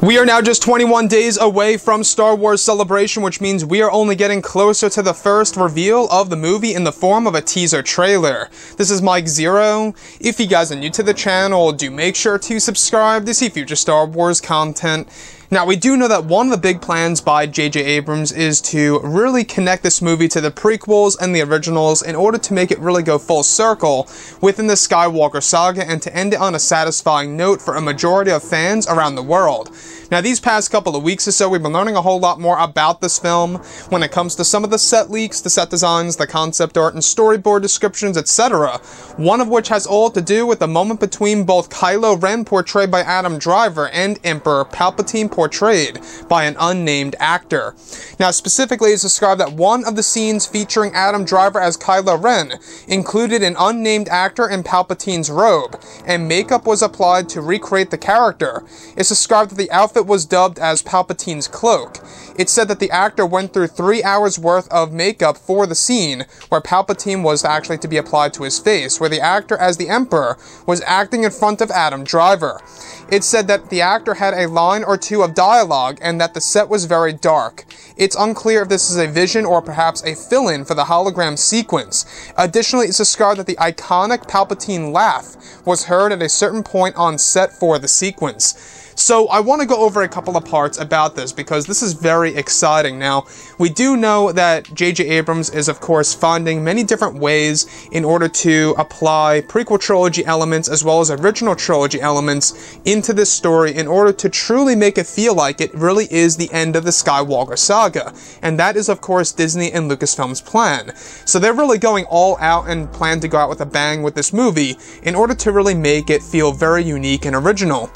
We are now just 21 days away from Star Wars Celebration, which means we are only getting closer to the first reveal of the movie in the form of a teaser trailer. This is Mike Zero. If you guys are new to the channel, do make sure to subscribe to see future Star Wars content. Now, we do know that one of the big plans by J.J. Abrams is to really connect this movie to the prequels and the originals in order to make it really go full circle within the Skywalker saga and to end it on a satisfying note for a majority of fans around the world. Now, these past couple of weeks or so, we've been learning a whole lot more about this film when it comes to some of the set leaks, the set designs, the concept art, and storyboard descriptions, etc. One of which has all to do with the moment between both Kylo Ren, portrayed by Adam Driver, and Emperor Palpatine, portrayed by an unnamed actor. Now, specifically, it's described that one of the scenes featuring Adam Driver as Kylo Ren included an unnamed actor in Palpatine's robe, and makeup was applied to recreate the character. It's described that the outfit was dubbed as Palpatine's cloak. It's said that the actor went through 3 hours worth of makeup for the scene where Palpatine was actually to be applied to his face, where the actor as the Emperor was acting in front of Adam Driver. It's said that the actor had a line or two of dialogue and that the set was very dark. It's unclear if this is a vision or perhaps a fill-in for the hologram sequence. Additionally, it's described that the iconic Palpatine laugh was heard at a certain point on set for the sequence. So I want to go over a couple of parts about this because this is very exciting. Now, we do know that J.J. Abrams is, of course, finding many different ways in order to apply prequel trilogy elements as well as original trilogy elements into this story in order to truly make it feel like it really is the end of the Skywalker saga. And that is, of course, Disney and Lucasfilm's plan. So they're really going all out and plan to go out with a bang with this movie in order to really make it feel very unique and original.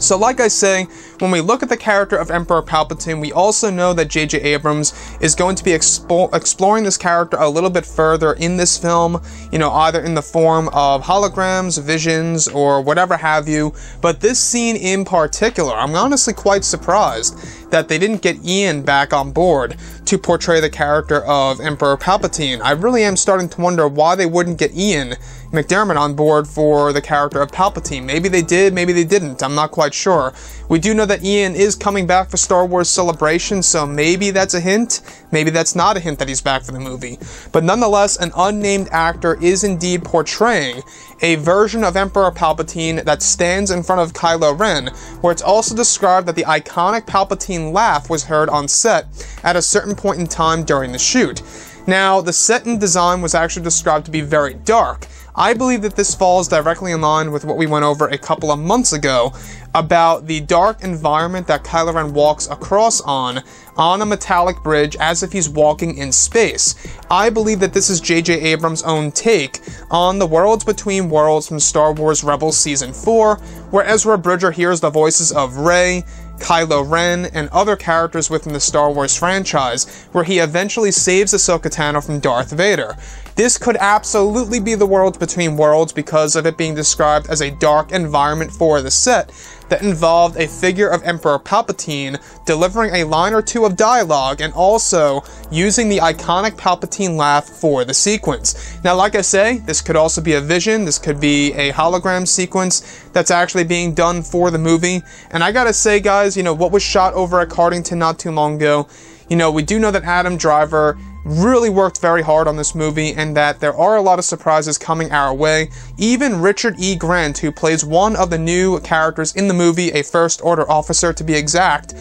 So like I say, when we look at the character of Emperor Palpatine, we also know that J.J. Abrams is going to be exploring this character a little bit further in this film, you know, either in the form of holograms, visions, or whatever have you. But this scene in particular, I'm honestly quite surprised that they didn't get Ian back on board to portray the character of Emperor Palpatine. I really am starting to wonder why they wouldn't get Ian McDiarmid on board for the character of Palpatine. Maybe they did, maybe they didn't. I'm not quite sure. We do know that Ian is coming back for Star Wars Celebration, so maybe that's a hint. Maybe that's not a hint that he's back for the movie. But nonetheless, an unnamed actor is indeed portraying a version of Emperor Palpatine that stands in front of Kylo Ren, where it's also described that the iconic Palpatine laugh was heard on set at a certain point in time during the shoot. Now, the set and design was actually described to be very dark. I believe that this falls directly in line with what we went over a couple of months ago about the dark environment that Kylo Ren walks across on a metallic bridge as if he's walking in space. I believe that this is J.J. Abrams' own take on the Worlds Between Worlds from Star Wars Rebels Season 4, where Ezra Bridger hears the voices of Rey, Kylo Ren, and other characters within the Star Wars franchise, where he eventually saves Ahsoka Tano from Darth Vader. This could absolutely be the Worlds Between Worlds because of it being described as a dark environment for the set that involved a figure of Emperor Palpatine delivering a line or two of dialogue and also using the iconic Palpatine laugh for the sequence. Now, like I say, this could also be a vision, this could be a hologram sequence that's actually being done for the movie. And I gotta say, guys, you know, what was shot over at Cardington not too long ago, you know, we do know that Adam Driver really worked very hard on this movie and that there are a lot of surprises coming our way. Even Richard E. Grant, who plays one of the new characters in the movie, a First Order officer to be exact,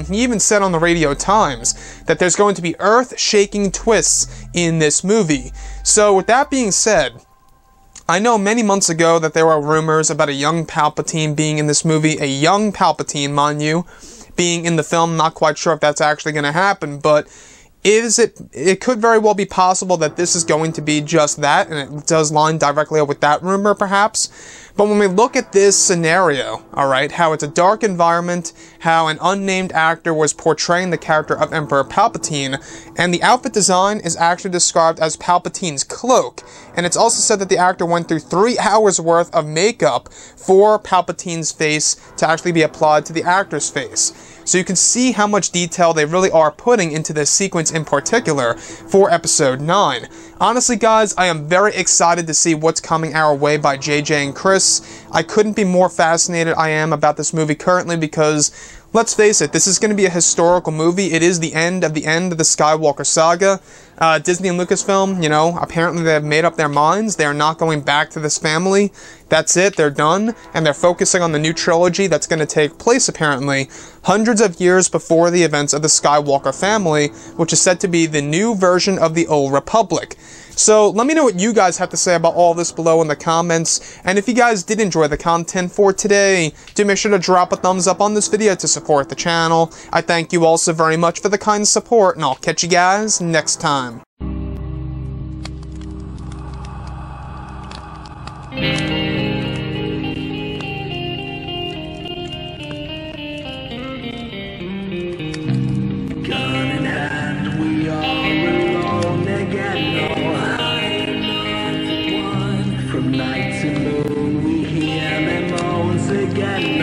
he even said on the Radio Times that there's going to be earth-shaking twists in this movie. So with that being said, I know many months ago that there were rumors about a young Palpatine being in this movie, a young Palpatine, mind you, being in the film. Not quite sure if that's actually going to happen, but it could very well be possible that this is going to be just that, and it does line directly up with that rumor, perhaps. But when we look at this scenario, alright, how it's a dark environment, how an unnamed actor was portraying the character of Emperor Palpatine, and the outfit design is actually described as Palpatine's cloak, and it's also said that the actor went through 3 hours worth of makeup for Palpatine's face to actually be applied to the actor's face. So you can see how much detail they really are putting into this sequence in particular for Episode 9. Honestly, guys, I am very excited to see what's coming our way by JJ and Chris. this. I couldn't be more fascinated I am about this movie currently because, let's face it, this is going to be a historical movie. It is the end of the Skywalker saga. Disney and Lucasfilm, you know, apparently they have made up their minds. They are not going back to this family. That's it, they're done, and they're focusing on the new trilogy that's going to take place, apparently, hundreds of years before the events of the Skywalker family, which is said to be the new version of the Old Republic. So, let me know what you guys have to say about all this below in the comments, and if you guys did enjoy the content for today, do make sure to drop a thumbs up on this video to support the channel. I thank you all so very much for the kind support, and I'll catch you guys next time. From night to moon we hear them moans again.